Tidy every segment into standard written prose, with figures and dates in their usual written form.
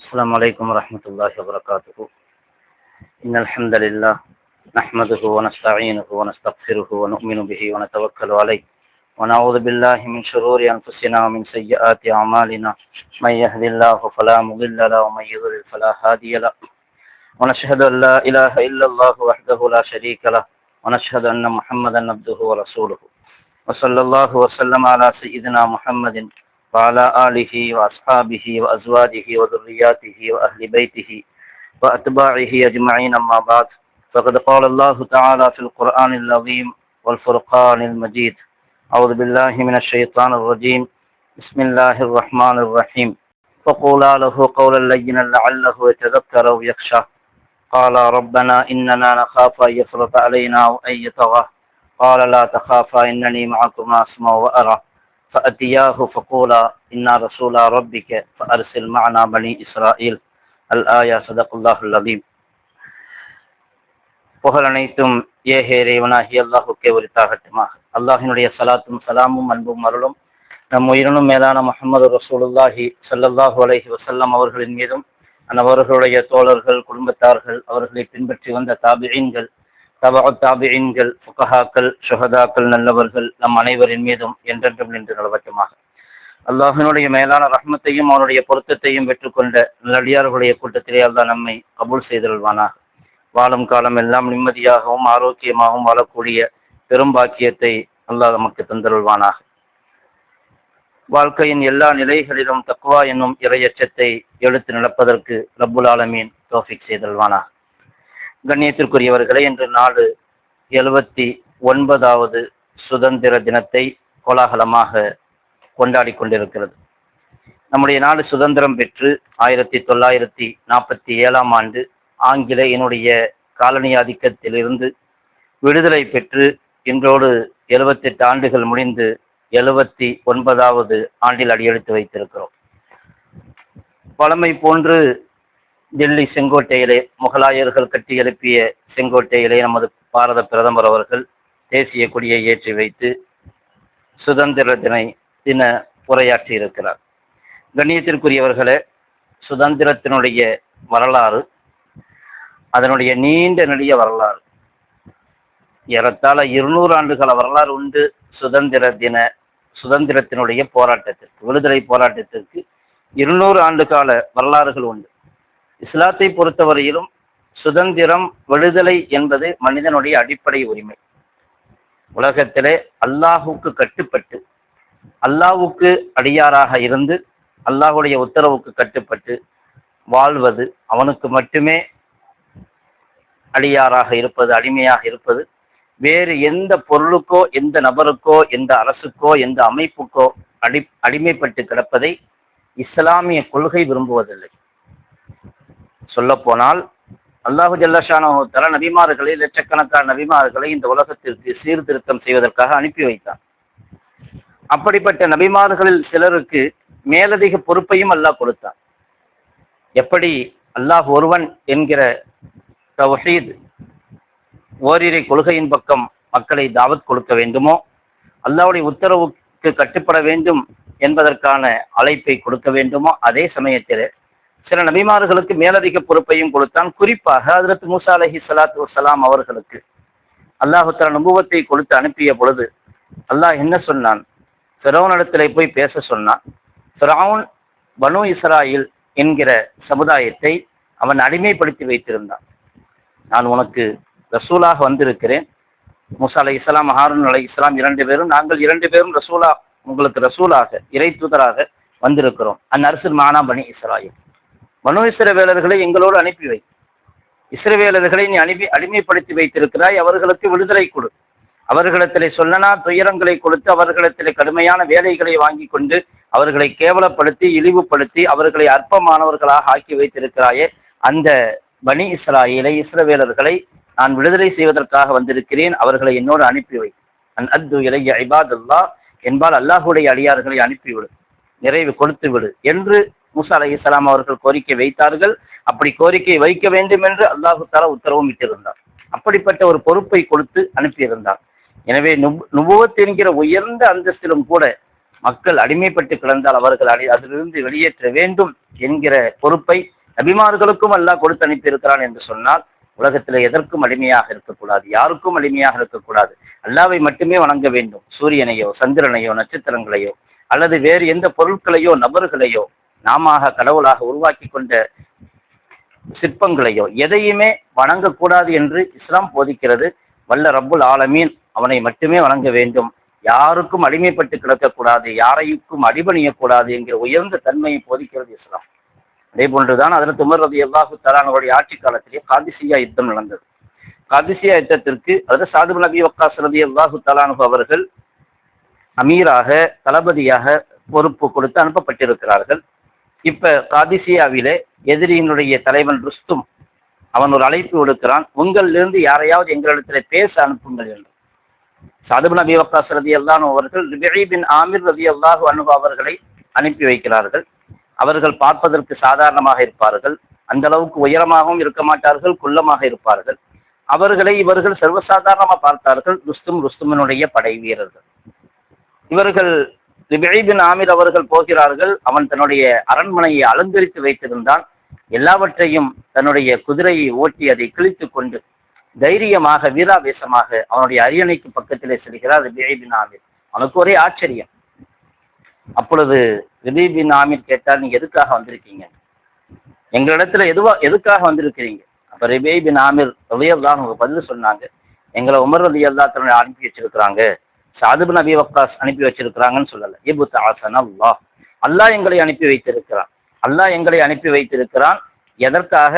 السلام عليكم ورحمة الله وبركاته. إن الحمد لله نحمده ونستعينه ونستغفره ونؤمن به ونتوكل عليه ونعوذ بالله من شرور أنفسنا ومن سيئات أعمالنا. من يهد الله فلا مضل له ومن يضلل فلا هادي له. ونشهد أن لا إله إلا الله وحده لا شريك له ونشهد أن محمدا عبده ورسوله. وصلى الله وسلم على سيدنا محمد وعلى آله وأصحابه وأزواجه وذرياته وأهل بيته وأتباعه أجمعين، أما بعد، فقد قال الله تعالى في القرآن العظيم والفرقان المجيد: أعوذ بالله من الشيطان الرجيم، بسم الله الرحمن الرحيم. فقولا له قولا لينا لعله يتذكر أو يخشى. قال ربنا إننا نخاف أن يفرط علينا أو أن يطغى. قال لا تخافا إنني معكما أسمع وأرى. فأتياه فقولا إنا رسولا ربك فأرسل معنا بني إسرائيل. الآية. صدق الله العظيم. புகழ் அனைத்தும் ஏக இறைவனாகி அல்லாஹுக்கே உரித்தாகட்டுமாக. அல்லாஹினுடைய சலாத்தும் சலாமும் அன்பும் அருளும் நம் உயிரினும் மேலான முஹம்மது ரசூலுல்லாஹி ஸல்லல்லாஹு அலைஹி வஸல்லம் அவர்களின் மீதும் அவர்களுடைய தோழர்கள், குடும்பத்தார்கள், அவர்களை பின்பற்றி வந்த தாபிஈன்கள், தாபிஈன்கள், ஃபுகஹாக்கள், ஷுஹதாக்கள், நல்லவர்கள் நம் அனைவரின் மீதும் என்றென்றும் நின்று நிலவட்டுமாக. அல்லாஹினுடைய மேலான ரஹ்மத்தையும் அவனுடைய பொருத்தத்தையும் பெற்றுக்கொண்ட நல்லடியார்களுடைய கூட்டத்திலே அல்லாஹ் நம்மை கபூல் செய்தல்வானாக. வாழும் காலம் எல்லாம் நிம்மதியாகவும் ஆரோக்கியமாகவும் வாழக்கூடிய பெரும் பாக்கியத்தை அல்லாஹ் நமக்கு தந்தருள்வானாக. வாழ்க்கையின் எல்லா நிலைகளிலும் தக்வா என்னும் இறையச்சத்தை எடுத்து நடப்பதற்கு ரப்புல் ஆலமீன் தௌஃபீக் செய்தல்வானாக. கண்ணியத்திற்குரியவர்களே, இன்று நாடு 79வது சுதந்திர தினத்தை கோலாகலமாக கொண்டாடி கொண்டிருக்கிறது. நம்முடைய நாடு சுதந்திரம் பெற்று 1947ஆம் ஆண்டு ஆங்கிலேயனுடைய காலனி ஆதிக்கத்திலிருந்து விடுதலை பெற்று இன்றோடு 78 ஆண்டுகள் முடிந்து 79வது ஆண்டில் அடியெடுத்து வைத்திருக்கிறோம். பழமை போன்று டெல்லி செங்கோட்டையிலே, முகலாயர்கள் கட்டி எழுப்பிய செங்கோட்டையிலே நமது பாரத பிரதமர் அவர்கள் தேசிய கொடியை ஏற்றி வைத்து சுதந்திர தின உரையாற்றி இருக்கிறார். கண்ணியத்திற்குரியவர்களே, சுதந்திரத்தினுடைய வரலாறு, அதனுடைய நீண்ட நெடிய வரலாறு, ஏறத்தாழ 200 ஆண்டுகால வரலாறு உண்டு. சுதந்திரத்தினுடைய போராட்டத்திற்கு, விடுதலை போராட்டத்திற்கு 200 ஆண்டு கால வரலாறுகள் உண்டு. இஸ்லாத்தை பொறுத்தவரையிலும் சுதந்திரம், விடுதலை என்பது மனிதனுடைய அடிப்படை உரிமை. உலகத்திலே அல்லாஹுக்கு கட்டுப்பட்டு, அல்லாஹுக்கு அடியாராக இருந்து, அல்லாஹுடைய உத்தரவுக்கு கட்டுப்பட்டு வாழ்வது, அவனுக்கு மட்டுமே அடியாராக இருப்பது, அடிமையாக இருப்பது, வேறு எந்த பொருளுக்கோ, எந்த நபருக்கோ, எந்த அரசுக்கோ, எந்த அமைப்புக்கோ அடிமைப்பட்டு கிடப்பதை இஸ்லாமிய கொள்கை விரும்புவதில்லை. சொல்லப்போனால் அல்லாஹு ஜல்லஷானஹு தஆலா நபிமார்களை, லட்சக்கணக்கான நபிமார்களை இந்த உலகத்திற்கு சீர்திருத்தம் செய்வதற்காக அனுப்பி வைத்தார். அப்படிப்பட்ட நபிமார்களில் சிலருக்கு மேலதிக பொறுப்பையும் அல்லாஹ் கொடுத்தார். எப்படி அல்லாஹ் ஒருவன் என்கிற தௌஹீத், ஓரிரை கொள்கையின் பக்கம் மக்களை தாவத் கொடுக்க வேண்டுமோ, அல்லாஹ்வுடைய உத்தரவுக்கு கட்டுப்பட வேண்டும் என்பதற்கான அழைப்பை கொடுக்க வேண்டுமோ, அதே சமயத்தில் சில நபிமார்களுக்கு மேலதிக பொறுப்பையும் கொடுத்தான். குறிப்பாக ஹஜ்ரத் மூசா அலைஹிஸ்ஸலாத்து வஸ்ஸலாம் அவர்களுக்கு அல்லாஹ் தஆலா நபுவத்தை கொடுத்து அனுப்பிய பொழுது அல்லாஹ் என்ன சொன்னான்? ஃபிரௌனிடத்திலே போய் பேச சொன்னான். ஃபிரௌன் பனு இஸ்ராயில் என்கிற சமுதாயத்தை அவன் அடிமைப்படுத்தி வைத்திருந்தான். நான் உனக்கு ரசூலாக வந்திருக்கிறேன். மூசா அலைஹிஸ்ஸலாம், ஹாரூன் அலைஹிஸ்ஸலாம் 2 பேரும், நாங்கள் 2 பேரும் ரசூலா, உங்களுக்கு ரசூலாக, இறை தூதராக வந்திருக்கிறோம். அந்நர்சில் மானா பனி இஸ்ராயில், பனு இஸ்ரவேலர்களை எங்களோடு அனுப்பி வை. இஸ்ரவேலர்களை நீ அடிமைப்படுத்தி வைத்திருக்கிறாய், அவர்களுக்கு விடுதலை கொடு. அவர்களிடத்திலே சொல்லனா துயரங்களை கொடுத்து, அவர்களிடத்திலே கடுமையான வேலைகளை வாங்கி கொண்டு, அவர்களை கேவலப்படுத்தி, இழிவுபடுத்தி, அவர்களை அற்பமானவர்களாக ஆக்கி வைத்திருக்கிறாயே, அந்த பனி இஸ்ராயீலை, இஸ்ரவேலர்களை நான் விடுதலை செய்வதற்காக வந்திருக்கிறேன், அவர்களை என்னோடு அனுப்பி வை. அத்து இலைய இபாதுல்லா என்பால் அல்லாஹுடைய அடியார்களை அனுப்பிவிடு, நிறைவு கொடுத்து விடு என்று மூசா அலைஹிஸ்ஸலாம் அவர்கள் கோரிக்கை வைத்தார்கள். அப்படி கோரிக்கை வைக்க வேண்டும் என்று அல்லாஹு தஆலா உத்தரவும் இட்டிருந்தார். அப்படிப்பட்ட ஒரு பொறுப்பை கொடுத்து அனுப்பியிருந்தார். எனவே நுபுவத் என்கிற உயர்ந்த அந்தஸ்திலும் கூட மக்கள் அடிமைப்பட்டு கிடந்தால் அவர்கள் அதிலிருந்து வெளியேற்ற வேண்டும் என்கிற பொறுப்பை நபிமார்களுக்கும் அல்லாஹ் கொடுத்து அனுப்பி இருக்கிறான் என்று சொன்னால் உலகத்தில் எதற்கும் அடிமையாக இருக்கக்கூடாது, யாருக்கும் அடிமையாக இருக்கக்கூடாது. அல்லாவை மட்டுமே வணங்க வேண்டும். சூரியனையோ சந்திரனையோ நட்சத்திரங்களையோ அல்லது வேறு எந்த பொருட்களையோ நபர்களையோ நாம கடவுளாக உருவாக்கி கொண்ட சிற்பங்களையோ எதையுமே வணங்கக்கூடாது என்று இஸ்லாம் போதிக்கிறது. வல்ல ரப்புல் ஆலமீன் அவனை மட்டுமே வணங்க வேண்டும், யாருக்கும் அடிமைப்பட்டு கிடக்கக்கூடாது, யாரையும் அடிபணியக்கூடாது என்கிற உயர்ந்த தன்மையை போதிக்கிறது இஸ்லாம். அதே போன்றுதான் ஹஜ்ரத் உமர் ரலியல்லாஹு தஆலா அவருடைய ஆட்சி காலத்திலே காதிசியா யுத்தம் நடந்தது. காதிசியா யுத்தத்திற்கு ஹஜ்ரத் சாத் பின் அபி வக்காஸ் ரலியல்லாஹு தஆலா அவர்கள் அமீராக தளபதியாக பொறுப்பு கொடுத்து அனுப்பப்பட்டிருக்கிறார்கள். இப்ப காதிசியாவிலே எதிரியினுடைய தலைவன் ருஸ்தும் அவன் ஒரு அழைப்பு விடுக்கிறான், உங்களிலிருந்து யாரையாவது எங்களிடத்தில் பேச அனுப்புங்கள் என்று. சாத் பின் அபி வக்காஸ் ரலியல்லாஹு அவர்கள் ரிபீ பின் ஆமிர் ரலியல்லாஹு அன்ஹு அவர்களை அனுப்பி வைக்கிறார்கள். அவர்கள் பார்ப்பதற்கு சாதாரணமாக இருப்பார்கள், அந்த அளவுக்கு உயரமாகவும் இருக்க மாட்டார்கள், குள்ளமாக இருப்பார்கள். அவர்களை இவர்கள் சர்வசாதாரணமாக பார்த்தார்கள். ருஸ்துமினுடைய படை வீரர்கள். இவர்கள் ரிபீ பின் ஆமிர் அவர்கள் போகிறார்கள். அவன் தன்னுடைய அரண்மனையை அலங்கரித்து வைத்திருந்தான். எல்லாவற்றையும் தன்னுடைய குதிரையை ஓட்டி அதை கிழித்து கொண்டு தைரியமாக வீராவேசமாக அவனுடைய அரியணைக்கு பக்கத்திலே செல்கிறார் ரிபீ பின் ஆமிர். அவனுக்கு ஒரே ஆச்சரியம். அப்பொழுது ரிபீ பின் ஆமிர் கேட்டார், நீங்க எதுக்காக வந்திருக்கீங்க, எங்களிடத்துல எதுக்காக வந்திருக்கிறீங்க? அப்ப ரிபீ பின் ஆமிர் ரலியல்லாஹு பதில் சொன்னாங்க, எங்களை உமர் ரலியல்லாஹு தஆலா அனுப்பி வச்சிருக்கிறாங்க, சாத் பின் அபி வக்காஸ் அனுப்பி வச்சிருக்கிறாங்கன்னு சொல்லல. அல்லாஹ் அல்லாஹ் எங்களை அனுப்பி வைத்திருக்கிறான். அல்லாஹ் எங்களை அனுப்பி வைத்திருக்கிறான் எதற்காக?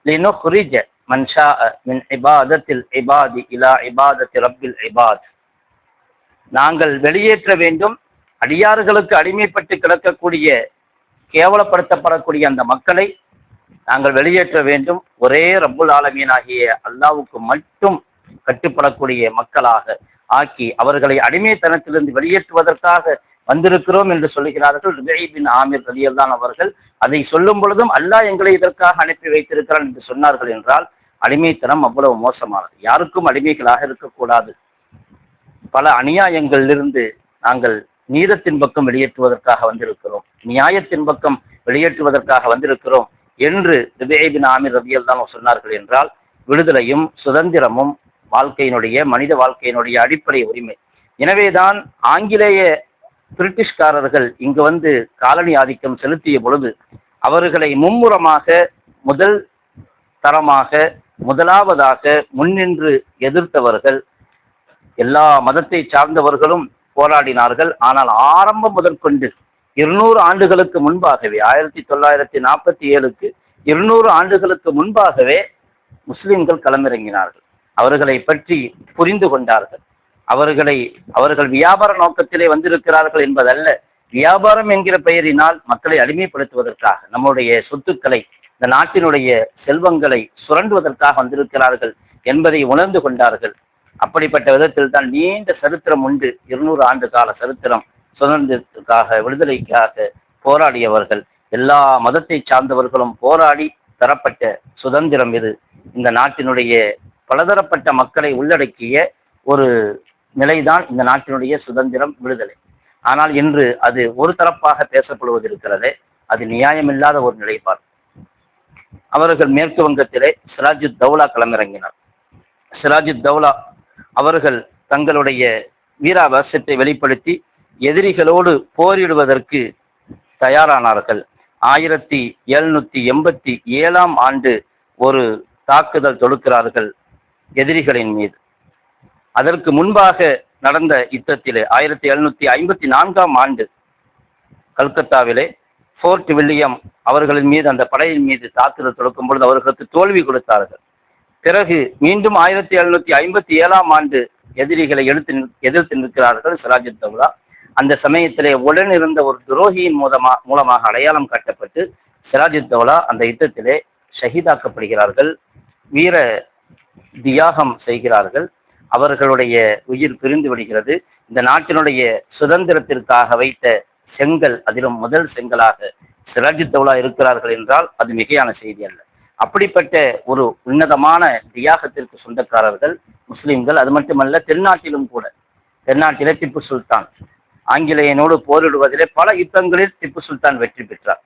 லினுக்ரிஜ மன் ஷாஅ மின் இபாதத்தில் இபாதி இலா இபாதத்தி ரப்பில் இபாத். நாங்கள் வெளியேற்ற வேண்டும், அடியார்களுக்கு அடிமைப்பட்டு கிடக்கக்கூடிய கேவலப்படுத்தப்படக்கூடிய அந்த மக்களை நாங்கள் வெளியேற்ற வேண்டும், ஒரே ரப்புல் ஆலமீன் ஆகிய அல்லாஹ்வுக்கு மட்டும் கட்டுப்படக்கூடிய மக்களாக ஆக்கி அவர்களை அடிமைத்தனத்திலிருந்து வெளியேற்றுவதற்காக வந்திருக்கிறோம் என்று சொல்லுகிறார்கள் ரிபீ பின் ஆமிர் ரலியல்லாஹு அவர்கள். அதை சொல்லும் பொழுதும் அல்லாஹ் எங்களை இதற்காக அனுப்பி வைத்திருக்கிறான் என்று சொன்னார்கள் என்றால் அடிமைத்தனம் அவ்வளவு மோசமானது. யாருக்கும் அடிமைகளாக இருக்கக்கூடாது. பல அநியாயங்களிலிருந்து நாங்கள் நீதத்தின் பக்கம் வெளியேற்றுவதற்காக வந்திருக்கிறோம், நியாயத்தின் பக்கம் வெளியேற்றுவதற்காக வந்திருக்கிறோம் என்று ரிபீ பின் ஆமிர் ரலியல்லாஹு சொன்னார்கள் என்றால் விடுதலையும் சுதந்திரமும் வாழ்க்கையினுடைய மனித வாழ்க்கையினுடைய அடிப்படை உரிமை. எனவேதான் ஆங்கிலேய பிரிட்டிஷ்காரர்கள் இங்கு வந்து காலனி ஆதிக்கம் செலுத்திய பொழுது அவர்களை மும்முரமாக முதல் தரமாக முதலாவதாக முன்னின்று எதிர்த்தவர்கள் எல்லா மதத்தை சார்ந்தவர்களும் போராடினார்கள். ஆனால் ஆரம்பம் முதற்கொண்டு 200 ஆண்டுகளுக்கு முன்பாகவே 1947க்கு 200 ஆண்டுகளுக்கு முன்பாகவே முஸ்லிம்கள் களமிறங்கினார்கள். அவர்களை பற்றி புரிந்து கொண்டார்கள். அவர்கள் வியாபார நோக்கத்திலே வந்திருக்கிறார்கள் என்பதல்ல, வியாபாரம் என்கிற பெயரினால் மக்களை அடிமைப்படுத்துவதற்காக, நம்முடைய சொத்துக்களை, இந்த நாட்டினுடைய செல்வங்களை சுரண்டுவதற்காக வந்திருக்கிறார்கள் என்பதை உணர்ந்து கொண்டார்கள். அப்படிப்பட்ட விதத்தில் தான் நீண்ட சரித்திரம் உண்டு. 200 ஆண்டு கால சரித்திரம். சுதந்திரத்திற்காக விடுதலைக்காக போராடியவர்கள், எல்லா மதத்தை சார்ந்தவர்களும் போராடி தரப்பட்ட சுதந்திரம் இது. இந்த நாட்டினுடைய பலதரப்பட்ட மக்களை உள்ளடக்கிய ஒரு நிலைதான் இந்த நாட்டினுடைய சுதந்திரம், விடுதலை. ஆனால் இன்று அது ஒரு தரப்பாக பேசப்படுவது இருக்கிறது. அது நியாயமில்லாத ஒரு நிலைப்பாடு. அவர்கள் மேற்கு வங்கத்திலே சிராஜுத் தௌலா களமிறங்கினார். சிராஜுத் தௌலா அவர்கள் தங்களுடைய வீராபாசத்தை வெளிப்படுத்தி எதிரிகளோடு போரிடுவதற்கு தயாரானார்கள். 1787 ஆண்டு ஒரு தாக்குதல் தொடுக்கிறார்கள் எதிரிகளின் மீது. அதற்கு முன்பாக நடந்த யுத்தத்திலே 1754 ஆண்டு கல்கத்தாவிலே ஃபோர்ட் வில்லியம் அவர்களின் மீது, அந்த படையின் மீது தாக்குதல் தொடுக்கும் பொழுது அவர்களுக்கு தோல்வி கொடுத்தார்கள். பிறகு மீண்டும் 1757 ஆண்டு எதிரிகளை எதிர்த்து நிற்கிறார்கள் சிராஜுத் தௌலா. அந்த சமயத்திலே உடன் இருந்த ஒரு துரோகியின் மூலமாக அடையாளம் காட்டப்பட்டு சிராஜுத் தௌலா அந்த யுத்தத்திலே ஷஹீதாக்கப்படுகிறார்கள், வீர தியாகம் செய்கிறார்கள். அவர்களுடைய உயிர் பிரிந்து விடுகிறது. இந்த நாட்டினுடைய சுதந்திரத்திற்காக வைத்த செங்கல், அதிலும் முதல் செங்கலாக சிராஜுத் தௌலா இருக்கிறார்கள் என்றால் அது மிகையான செய்தி அல்ல. அப்படிப்பட்ட ஒரு உன்னதமான தியாகத்திற்கு சொந்தக்காரர்கள் முஸ்லிம்கள். அது மட்டுமல்ல, தென்னாட்டிலும் கூட, தென்னாட்டிலே திப்பு சுல்தான் ஆங்கிலேயனோடு போரிடுவதிலே பல யுத்தங்களில் திப்பு சுல்தான் வெற்றி பெற்றார்.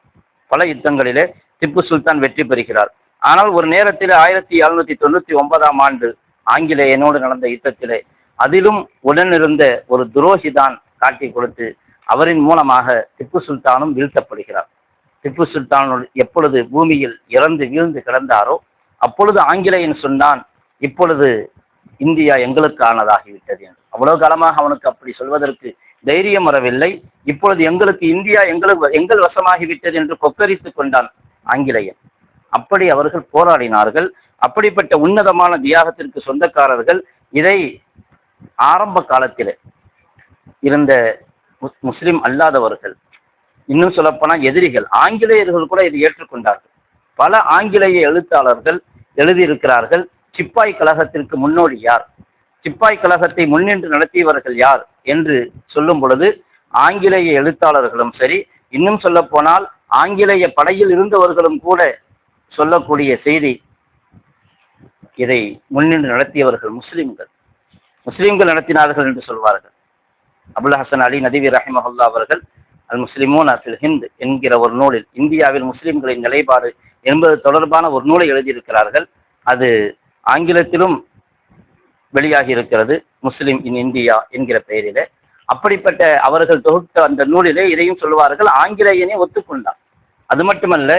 பல யுத்தங்களிலே திப்பு சுல்தான் வெற்றி பெறுகிறார். ஆனால் ஒரு நேரத்தில் 1799ஆம் ஆண்டு ஆங்கிலேயனோடு நடந்த யுத்தத்திலே அதிலும் உடனிருந்த ஒரு துரோகிதான் காட்டி கொடுத்து அவரின் மூலமாக திப்பு சுல்தானும் வீழ்த்தப்படுகிறார். திப்பு சுல்தான் எப்பொழுது பூமியில் இறந்து வீழ்ந்து கிடந்தாரோ அப்பொழுது ஆங்கிலேயன் சொன்னான், இப்பொழுது இந்தியா எங்களுக்கானதாகிவிட்டது என்று. அவ்வளவு காலமாக அவனுக்கு அப்படி சொல்வதற்கு தைரியம் வரவில்லை. இப்பொழுது எங்களுக்கு இந்தியா எங்கள் வசமாகிவிட்டது என்று கொக்கரித்துக் கொண்டான் ஆங்கிலேயன். அப்படி அவர்கள் போராடினார்கள். அப்படிப்பட்ட உன்னதமான தியாகத்திற்கு சொந்தக்காரர்கள் இதை ஆரம்ப காலத்தில் இருந்த முஸ்லிம் அல்லாதவர்கள், இன்னும் சொல்லப்போனால் எதிரிகள், ஆங்கிலேயர்கள் கூட இதை ஏற்றுக்கொண்டார்கள். பல ஆங்கிலேய எழுத்தாளர்கள் எழுதியிருக்கிறார்கள், சிப்பாய் கழகத்திற்கு முன்னோடி யார், சிப்பாய் கழகத்தை முன்னின்று நடத்தியவர்கள் யார் என்று சொல்லும் பொழுது ஆங்கிலேய எழுத்தாளர்களும் சரி, இன்னும் சொல்ல போனால் ஆங்கிலேய படையில் இருந்தவர்களும் கூட சொல்லக்கூடிய செய்தி, இதை முன்னின்று நடத்தியவர்கள் முஸ்லிம்கள் நடத்தினார்கள் என்று சொல்வார்கள். அபுல் ஹசன் அலி நதிவி ரஹிமஹுல்லா அவர்கள் அல் முஸ்லிமூன் அஃபில் ஹிந்த் என்கிற ஒரு நூலில் இந்தியாவில் முஸ்லிம்களின் நிலைப்பாடு என்பது தொடர்பான ஒரு நூலை எழுதியிருக்கிறார்கள். அது ஆங்கிலத்திலும் வெளியாகி இருக்கிறது, முஸ்லிம் இன் இந்தியா என்கிற பெயரிலே. அப்படிப்பட்ட அவர்கள் தொகுத்த அந்த நூலிலே இதையும் சொல்வார்கள், ஆங்கிலேயனை ஒத்துக்கொண்டார். அது மட்டுமல்ல,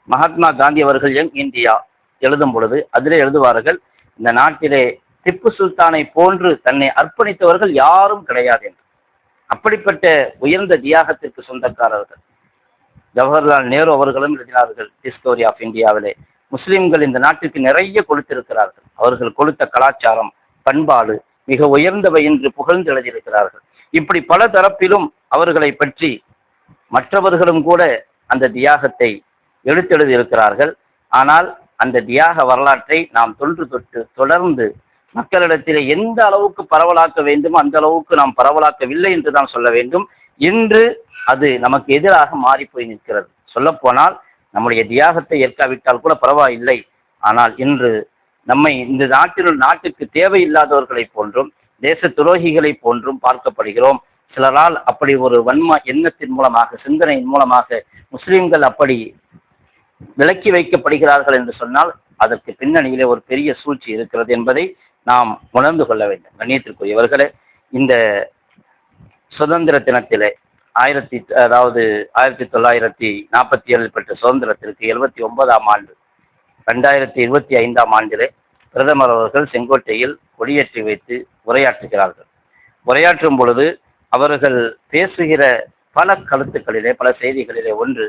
மகாத்மா காந்தி அவர்கள் யங் இந்தியா எழுதும் பொழுது அதிலே எழுதுவார்கள், இந்த நாட்டிலே திப்பு சுல்தானை போன்று தன்னை அர்ப்பணித்தவர்கள் யாரும் கிடையாது என்று. அப்படிப்பட்ட உயர்ந்த தியாகத்திற்கு சொந்தக்காரர்கள். ஜவஹர்லால் நேரு அவர்களும் எழுதினார்கள் டிஸ்கவரி ஆஃப் இந்தியாவிலே, முஸ்லிம்கள் இந்த நாட்டிற்கு நிறைய கொடுத்திருக்கிறார்கள், அவர்கள் கொடுத்த கலாச்சாரம் பண்பாடு மிக உயர்ந்தவை என்று புகழ்ந்து எழுதியிருக்கிறார்கள். இப்படி பல தரப்பிலும் அவர்களை பற்றி மற்றவர்களும் கூட அந்த தியாகத்தை எழுத்தெழுதியிருக்கிறார்கள். ஆனால் அந்த தியாக வரலாற்றை நாம் தொன்று தொட்டு தொடர்ந்து மக்களிடத்திலே எந்த அளவுக்கு பரவலாக்க வேண்டுமோ அந்த அளவுக்கு நாம் பரவலாக்கவில்லை என்று தான் சொல்ல வேண்டும். இன்று அது நமக்கு எதிராக மாறிப்போய் நிற்கிறது. சொல்லப்போனால் நம்முடைய தியாகத்தை ஏற்காவிட்டால் கூட பரவாயில்லை, ஆனால் இன்று நம்மை இந்த நாட்டுக்கு தேவையில்லாதவர்களை போன்றும் தேச துரோகிகளை போன்றும் பார்க்கப்படுகிறோம். சிலரால் அப்படி ஒரு வன்ம எண்ணத்தின் மூலமாக, சிந்தனையின் மூலமாக முஸ்லிம்கள் அப்படி விலக்கி வைக்கப்படுகிறார்கள் என்று சொன்னால் அதற்கு பின்னணியிலே ஒரு பெரிய சூழ்ச்சி இருக்கிறது என்பதை நாம் உணர்ந்து கொள்ள வேண்டும். கண்ணியத்திற்குரியவர்களே, இந்த சுதந்திர தினத்திலே 1947 பெற்ற சுதந்திரத்திற்கு 79ஆம் ஆண்டு 2025ஆம் ஆண்டிலே பிரதமர் அவர்கள் செங்கோட்டையில் கொடியேற்றி வைத்து உரையாற்றுகிறார்கள். உரையாற்றும் பொழுது அவர்கள் பேசுகிற பல கருத்துக்களிலே, பல செய்திகளிலே ஒன்று,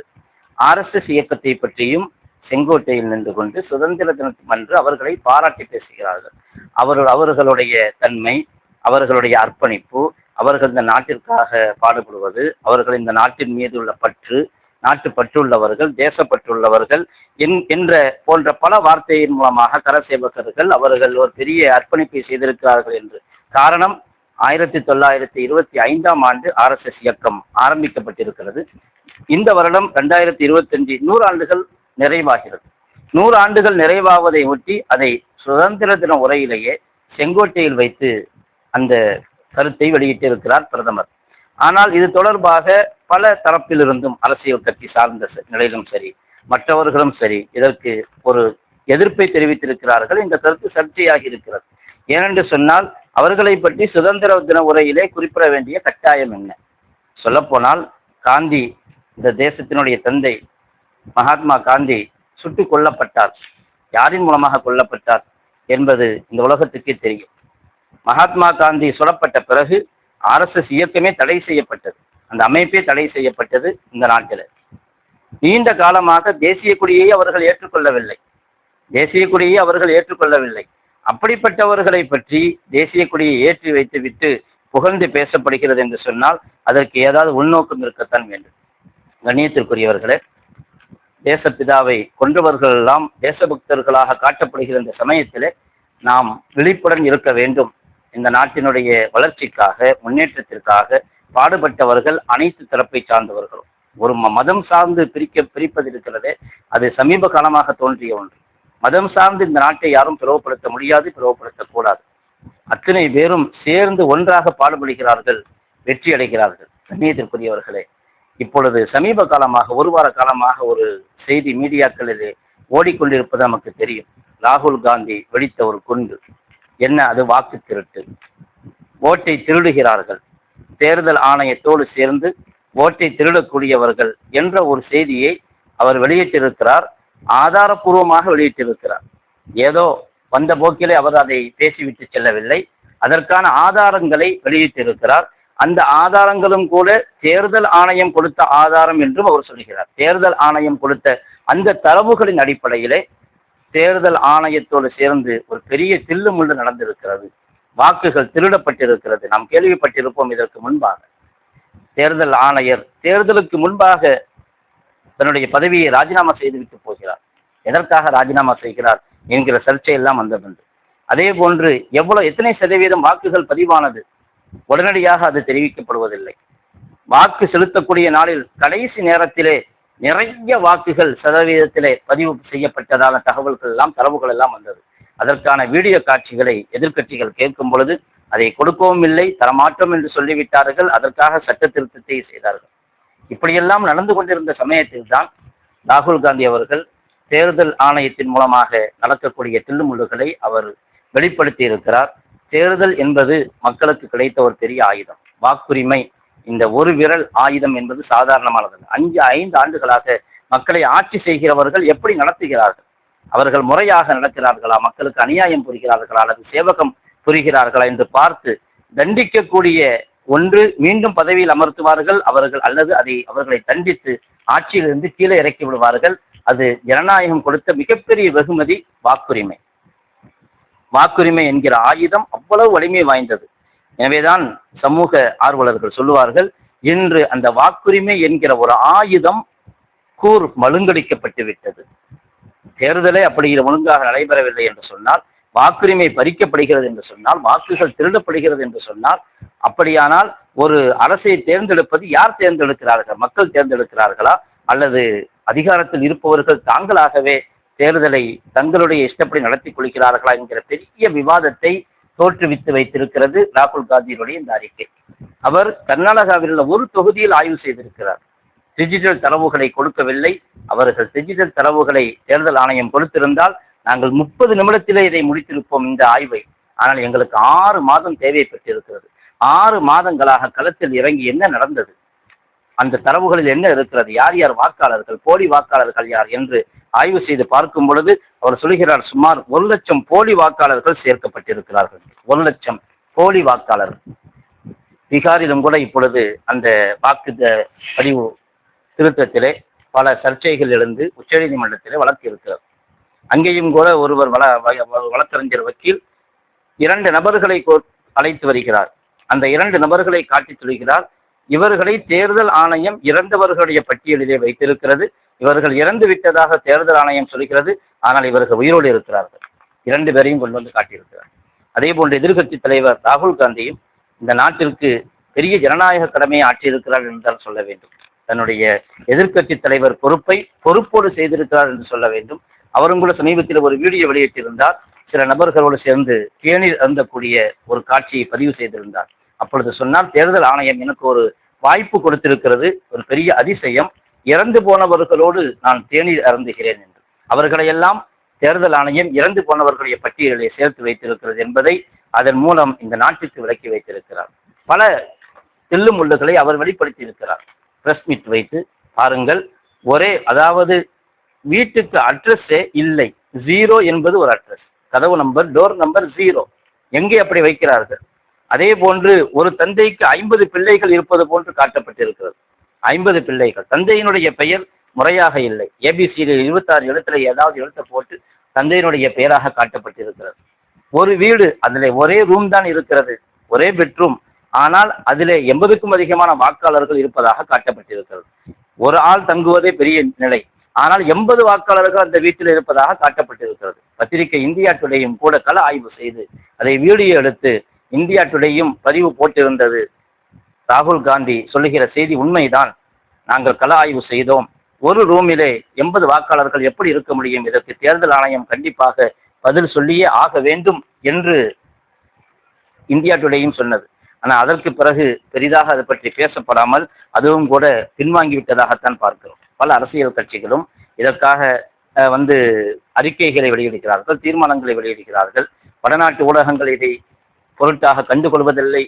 RSS இயக்கத்தை பற்றியும் செங்கோட்டையில் நின்று கொண்டு சுதந்திர தினம் அன்று அவர்களை பாராட்டி பேசுகிறார்கள். அவர்களுடைய தன்மை, அவர்களுடைய அர்ப்பணிப்பு, அவர்கள் இந்த நாட்டிற்காக பாடுபடுவது, அவர்கள் இந்த நாட்டின் மீது உள்ள பற்று, நாட்டு பற்றுள்ளவர்கள், தேசப்பற்றுள்ளவர்கள் என்ற போன்ற பல வார்த்தையின் மூலமாக கரசேவகர்கள் அவர்கள் ஒரு பெரிய அர்ப்பணிப்பை செய்திருக்கிறார்கள் என்று. காரணம், 1925ஆம் ஆண்டு RSS இயக்கம் ஆரம்பிக்கப்பட்டிருக்கிறது. இந்த வருடம் 2025 100 ஆண்டுகள் நிறைவாகிறது. 100 ஆண்டுகள் நிறைவாவதை ஒட்டி அதை சுதந்திர தின உரையிலேயே செங்கோட்டையில் வைத்து அந்த கருத்தை வெளியிட்டிருக்கிறார் பிரதமர். ஆனால் இது தொடர்பாக பல தரப்பிலிருந்தும், அரசியல் கட்சி சார்ந்த நிலையிலும் சரி, மற்றவர்களும் சரி, இதற்கு ஒரு எதிர்ப்பை தெரிவித்திருக்கிறார்கள். இந்த கருத்து சர்ச்சையாகி இருக்கிறது. ஏனென்று சொன்னால் அவர்களை பற்றி சுதந்திர தின உரையிலே குறிப்பிட வேண்டிய கட்டாயம் என்ன? சொல்லப்போனால் காந்தி, இந்த தேசத்தினுடைய தந்தை மகாத்மா காந்தி சுட்டுக் கொல்லப்பட்டார். யாரின் மூலமாக கொல்லப்பட்டார் என்பது இந்த உலகத்துக்கே தெரியும். மகாத்மா காந்தி சுடப்பட்ட பிறகு RSS இயக்கமே தடை செய்யப்பட்டது, அந்த அமைப்பே தடை செய்யப்பட்டது. இந்த நாட்டில் நீண்ட காலமாக தேசிய கொடியை அவர்கள் ஏற்றுக்கொள்ளவில்லை. அப்படிப்பட்டவர்களை பற்றி தேசிய கொடியை ஏற்றி வைத்து விட்டு புகழ்ந்து பேசப்படுகிறது என்று சொன்னால் அதற்கு ஏதாவது உள்நோக்கம் இருக்கத்தான் வேண்டும். கண்ணியத்திற்குரியவர்களே, தேசப்பிதாவை கொன்றவர்கள் எல்லாம் தேசபக்தர்களாக காட்டப்படுகிற இந்த சமயத்திலே நாம் விழிப்புடன் இருக்க வேண்டும். இந்த நாட்டினுடைய வளர்ச்சிக்காக, முன்னேற்றத்திற்காக பாடுபட்டவர்கள் அனைத்து தரப்பை சார்ந்தவர்களும். ஒரு மதம் சார்ந்து பிரிப்பது இருக்கிறதே, அது சமீப காலமாக தோன்றிய ஒன்று. மதம் சார்ந்து இந்த நாட்டை யாரும் பிளவுபடுத்த முடியாது, பிளவுபடுத்தக்கூடாது. அத்தனை பேரும் சேர்ந்து ஒன்றாக பாடுபடுகிறார்கள், வெற்றி அடைகிறார்கள். கண்ணியத்திற்குரியவர்களே, இப்பொழுது சமீப காலமாக ஒரு வார காலமாக ஒரு செய்தி மீடியாக்களிலே ஓடிக்கொண்டிருப்பது நமக்கு தெரியும். ராகுல் காந்தி வெடித்த ஒரு குண்டு. என்ன அது? வாக்கு திருட்டு. ஓட்டை திருடுகிறார்கள், தேர்தல் ஆணையத்தோடு சேர்ந்து ஓட்டை திருடக்கூடியவர்கள் என்ற ஒரு செய்தியை அவர் வெளியிட்டிருக்கிறார். ஆதாரப்பூர்வமாக வெளியிட்டிருக்கிறார். ஏதோ வந்த போக்கிலே அவர் அதை பேசிவிட்டு செல்லவில்லை. அதற்கான ஆதாரங்களை வெளியிட்டிருக்கிறார். அந்த ஆதாரங்களும் கூட தேர்தல் ஆணையம் கொடுத்த ஆதாரம் என்றும் அவர் சொல்கிறார். தேர்தல் ஆணையம் கொடுத்த அந்த தரவுகளின் அடிப்படையிலே தேர்தல் ஆணையத்தோடு சேர்ந்து ஒரு பெரிய தில்லுமுள்ளு நடந்திருக்கிறது. வாக்குகள் திருடப்பட்டிருக்கிறது. நாம் கேள்விப்பட்டிருப்போம். இதற்கு முன்பாக தேர்தல் ஆணையர் தேர்தலுக்கு முன்பாக தன்னுடைய பதவியை ராஜினாமா செய்துவிட்டு போகிறார். எதற்காக ராஜினாமா செய்கிறார் என்கிற சர்ச்சை எல்லாம் வந்ததுண்டு. அதே போன்று எத்தனை சதவீதம் வாக்குகள் பதிவானது உடனடியாக அது தெரிவிக்கப்படுவதில்லை. வாக்கு செலுத்தக்கூடிய நாளில் கடைசி நேரத்திலே நிறைய வாக்குகள் சதவீதத்திலே பதிவு செய்யப்பட்டதான தரவுகள் எல்லாம் வந்தது. அதற்கான வீடியோ காட்சிகளை எதிர்க்கட்சிகள் கேட்கும் பொழுது அதை கொடுக்கவும் இல்லை, தரமாற்றம் என்று சொல்லிவிட்டார்கள். அதற்காக சட்ட திருத்தத்தை செய்தார்கள். இப்படியெல்லாம் நடந்து கொண்டிருந்த சமயத்தில் தான் ராகுல் காந்தி அவர்கள் தேர்தல் ஆணையத்தின் மூலமாக நடக்கக்கூடிய தில்லுமுள்ளுகளை அவர் வெளிப்படுத்தி இருக்கிறார். தேர்தல் என்பது மக்களுக்கு கிடைத்த ஒரு பெரிய ஆயுதம். வாக்குரிமை, இந்த ஒரு விரல் ஆயுதம் என்பது சாதாரணமானது. 5 ஆண்டுகளாக மக்களை ஆட்சி செய்கிறவர்கள் எப்படி நடத்துகிறார்கள்? அவர்கள் முறையாக நடக்கிறார்களா? மக்களுக்கு அநியாயம் புரிகிறார்களா அல்லது சேவகம் புரிகிறார்களா என்று பார்த்து தண்டிக்கக்கூடிய ஒன்று மீண்டும் பதவியில் அமர்த்துவார்கள் அவர்கள், அல்லது அவர்களை தண்டித்து ஆட்சியிலிருந்து கீழே இறக்கி விடுவார்கள். அது ஜனநாயகம் கொடுத்த மிகப்பெரிய வெகுமதி வாக்குரிமை. வாக்குரிமை என்கிற ஆயுதம் அவ்வளவு வலிமை வாய்ந்தது. எனவேதான் சமூக ஆர்வலர்கள் சொல்லுவார்கள், இன்று அந்த வாக்குரிமை என்கிற ஒரு ஆயுதம் மழுங்கடிக்கப்பட்டு விட்டது. தேர்தலே அப்படி ஒழுங்காக நடைபெறவில்லை என்று சொன்னால், வாக்குரிமை பறிக்கப்படுகிறது என்று சொன்னால், வாக்குகள் திருடப்படுகிறது என்று சொன்னால், அப்படியானால் ஒரு அரசை தேர்ந்தெடுப்பது யார் தேர்ந்தெடுக்கிறார்கள்? மக்கள் தேர்ந்தெடுக்கிறார்களா அல்லது அதிகாரத்தில் இருப்பவர்கள் தாங்களாகவே தேர்தலை தங்களுடைய இஷ்டப்படி நடத்தி கொள்கிறார்களா என்கிற பெரிய விவாதத்தை தோற்றுவித்து வைத்திருக்கிறது ராகுல் காந்தியினுடைய இந்த அறிக்கை. அவர் கர்நாடகாவில் உள்ள ஒரு தொகுதியில் ஆய்வு செய்திருக்கிறார். டிஜிட்டல் தரவுகளை கொடுக்கவில்லை. அவர்கள் டிஜிட்டல் தரவுகளை தேர்தல் ஆணையம் கொடுத்திருந்தால் நாங்கள் 30 நிமிடத்திலே இதை முடித்திருப்போம் இந்த ஆய்வை. ஆனால் எங்களுக்கு 6 மாதம் தேவைப்பட்டிருக்கிறது. 6 மாதங்களாக களத்தில் இறங்கி என்ன நடந்தது, அந்த தரவுகளில் என்ன இருக்கிறது, யார் யார் வாக்காளர்கள், போலி வாக்காளர்கள் யார் என்று ஆய்வு செய்து பார்க்கும் பொழுது அவர் சொல்கிறார், சுமார் 1 லட்சம் போலி வாக்காளர்கள் சேர்க்கப்பட்டிருக்கிறார்கள். 1 லட்சம் போலி வாக்காளர்கள். பீகாரிலும் கூட இப்பொழுது அந்த வாக்கு பதிவு திருத்தத்திலே பல சர்ச்சைகள் எழுந்து உச்சநீதிமன்றத்திலே வழக்கு இருக்கிறது. அங்கேயும் கூட ஒருவர் வழக்கறிஞர் வக்கீல் 2 நபர்களை அழைத்து வருகிறார். அந்த 2 நபர்களை காட்டிச் சொல்கிறார், இவர்களை தேர்தல் ஆணையம் இறந்தவர்களுடைய பட்டியலிலே வைத்திருக்கிறது. இவர்கள் இறந்து விட்டதாக தேர்தல் ஆணையம் சொல்கிறது. ஆனால் இவர்கள் உயிரோடு இருக்கிறார்கள். 2 பேரையும் கொண்டு வந்து காட்டியிருக்கிறார். அதே போன்று எதிர்க்கட்சி தலைவர் ராகுல் காந்தியும் இந்த நாட்டிற்கு பெரிய ஜனநாயக கடமையை ஆற்றியிருக்கிறார் என்றுதான் சொல்ல வேண்டும். தன்னுடைய எதிர்க்கட்சி தலைவர் பொறுப்போடு செய்திருக்கிறார் என்று சொல்ல வேண்டும். அவரும் கூட சமீபத்தில் ஒரு வீடியோ வெளியிட்டிருந்தார். சில நபர்களோடு சேர்ந்து தேநீர் அருந்தக்கூடிய ஒரு காட்சியை பதிவு செய்திருந்தார். அப்பொழுது சொன்னால், தேர்தல் ஆணையம் எனக்கு ஒரு வாய்ப்பு கொடுத்திருக்கிறது, ஒரு பெரிய அதிசயம், இறந்து போனவர்களோடு நான் தேநீர் அருந்துகிறேன் என்று. அவர்களையெல்லாம் தேர்தல் ஆணையம் இறந்து போனவர்களுடைய பட்டியலை சேர்த்து வைத்திருக்கிறது என்பதை அதன் மூலம் இந்த நாட்டிற்கு விளக்கி வைத்திருக்கிறார். பல தில்லுமுள்ளுகளை அவர் வெளிப்படுத்தி இருக்கிறார். பிரஸ் மீட் வைத்து பாருங்கள். அதாவது வீட்டுக்கு அட்ரஸே இல்லை, 0 என்பது ஒரு அட்ரஸ், கதவு நம்பர், டோர் நம்பர் 0. எங்கே அப்படி வைக்கிறார்கள்? அதே போன்று ஒரு தந்தைக்கு 50 பிள்ளைகள் இருப்பது போன்று காட்டப்பட்டிருக்கிறது. 50 பிள்ளைகள். தந்தையினுடைய பெயர் முறையாக இல்லை. ஏபிசியில் 26 எழுத்துல ஏதாவது எழுத்த போட்டு தந்தையினுடைய பெயராக காட்டப்பட்டிருக்கிறது. ஒரு வீடு, அதில் ஒரே ரூம் தான் இருக்கிறது, ஒரே பெட்ரூம். ஆனால் அதில் 80க்கும் அதிகமான வாக்காளர்கள் இருப்பதாக காட்டப்பட்டிருக்கிறது. ஒரு ஆள் தங்குவதே பெரிய நிலை. ஆனால் 80 வாக்காளர்கள் அந்த வீட்டில் இருப்பதாக காட்டப்பட்டிருக்கிறது. பத்திரிகை இந்தியா டுடேயும் கூட கள ஆய்வு செய்து அதை வீடியோ எடுத்து இந்தியா டுடேயும் பதிவு போட்டிருந்தது. ராகுல் காந்தி சொல்லுகிற செய்தி உண்மைதான், நாங்கள் கள ஆய்வு செய்தோம், ஒரு ரூமிலே 80 வாக்காளர்கள் எப்படி இருக்க முடியும், இதற்கு தேர்தல் ஆணையம் கண்டிப்பாக பதில் சொல்லியே ஆக வேண்டும் என்று இந்தியா டுடேயும் சொன்னது. ஆனால் அதற்கு பிறகு பெரிதாக அது பற்றி பேசப்படாமல் அதுவும் கூட பின்வாங்கிவிட்டதாகத்தான் பார்க்கிறோம். பல அரசியல் கட்சிகளும் இதற்காக அறிக்கைகளை வெளியிடுகிறார்கள், தீர்மானங்களை வெளியிடுகிறார்கள். வடநாட்டு ஊடகங்கள் இதை பொருட்டாக கண்டுகொள்வதில்லை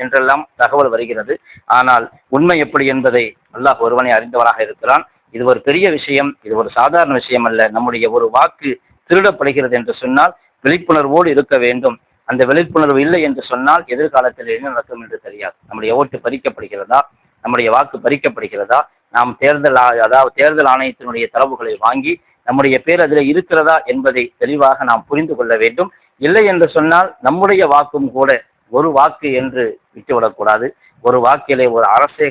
என்றெல்லாம் தகவல் வருகிறது. ஆனால் உண்மை எப்படி என்பதை அல்லாஹ் ஒருவனை அறிந்தவனாக இருக்கிறான். இது ஒரு பெரிய விஷயம், இது ஒரு சாதாரண விஷயம் அல்ல. நம்முடைய ஒரு வாக்கு திருடப்படுகிறது என்று சொன்னால் விழிப்புணர்வோடு இருக்க வேண்டும். அந்த விழிப்புணர்வு இல்லை என்று சொன்னால் எதிர்காலத்தில் என்ன நடக்கும் என்று தெரியாது. நம்முடைய ஓட்டு பறிக்கப்படுகிறதா, நம்முடைய வாக்கு பறிக்கப்படுகிறதா, நாம் தேர்தல் ஆணையத்தினுடைய தரவுகளை வாங்கி நம்முடைய பேர் அதில் இருக்கிறதா என்பதை தெளிவாக நாம் புரிந்து கொள்ள வேண்டும். இல்லை என்று சொன்னால் நம்முடைய வாக்கும் கூட ஒரு வாக்கு என்று விட்டுவிடக்கூடாது. ஒரு வாக்கிலே ஒரு அரசே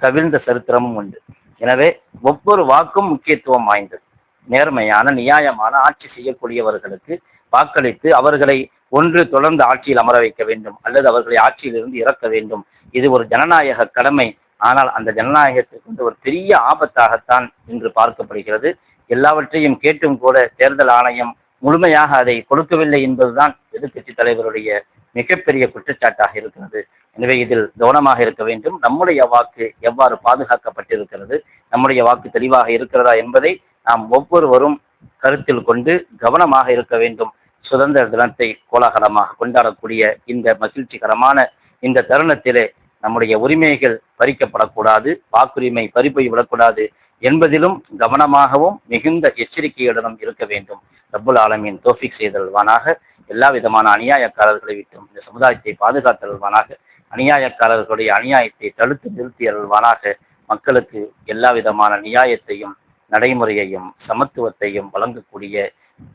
கவிழ்ந்த சரித்திரமும் உண்டு. எனவே ஒவ்வொரு வாக்கும் முக்கியத்துவம் வாய்ந்தது. நேர்மையான நியாயமான ஆட்சி செய்யக்கூடியவர்களுக்கு வாக்களித்து அவர்களை ஒன்று தொடர்ந்து ஆட்சியில் அமர வைக்க வேண்டும், அல்லது அவர்களை ஆட்சியிலிருந்து இறக்க வேண்டும். இது ஒரு ஜனநாயக கடமை. ஆனால் அந்த ஜனநாயகத்திற்கு ஒரு பெரிய ஆபத்தாகத்தான் இன்று பார்க்கப்படுகிறது. எல்லாவற்றையும் கேட்டும் கூட தேர்தல் ஆணையம் முழுமையாக அதை கொடுக்கவில்லை என்பதுதான் எதிர்க்கட்சி தலைவருடைய மிகப்பெரிய குற்றச்சாட்டாக இருக்கிறது. எனவே இதில் கவனமாக இருக்க வேண்டும். நம்முடைய வாக்கு எவ்வாறு பாதுகாக்கப்பட்டிருக்கிறது, நம்முடைய வாக்கு தெளிவாக இருக்கிறதா என்பதை நாம் ஒவ்வொருவரும் கருத்தில் கொண்டு கவனமாக இருக்க வேண்டும். சுதந்திர தினத்தை கோலாகலமாக கொண்டாடக்கூடிய இந்த மகிழ்ச்சிகரமான இந்த தருணத்திலே நம்முடைய உரிமைகள் பறிக்கப்படக்கூடாது, வாக்குரிமை பறிப்போய் விடக்கூடாது என்பதிலும் கவனமாகவும் மிகுந்த எச்சரிக்கையுடனும் இருக்க வேண்டும். ரப்புல் ஆலமீன் தௌஃபீக் செய்தல்வானாக. எல்லா விதமான அநியாயக்காரர்களை விட்டும் இந்த சமுதாயத்தை பாதுகாத்தல்வானாக. அநியாயக்காரர்களுடைய அநியாயத்தை தடுத்து நிறுத்தியல்வானாக. மக்களுக்கு எல்லா விதமான நியாயத்தையும் நடைமுறையையும் சமத்துவத்தையும் வழங்கக்கூடிய,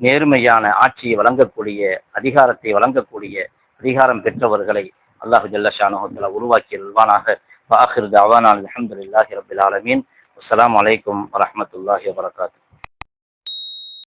நேர்மையான ஆட்சியை வழங்கக்கூடிய, அதிகாரத்தை வழங்கக்கூடிய அதிகாரம் பெற்றவர்களை அல்லாஹு ஜல்ல ஷானஹு வ தஆலா உருவாக்கியல்வானாக. வஆகிரு தஅவானா அல்ஹம்துலில்லாஹி ரப்பில் ஆலமீன். அஸ்ஸலாமு அலைக்கும் வரஹ்மத்துல்லாஹி வபரகாத்துஹு.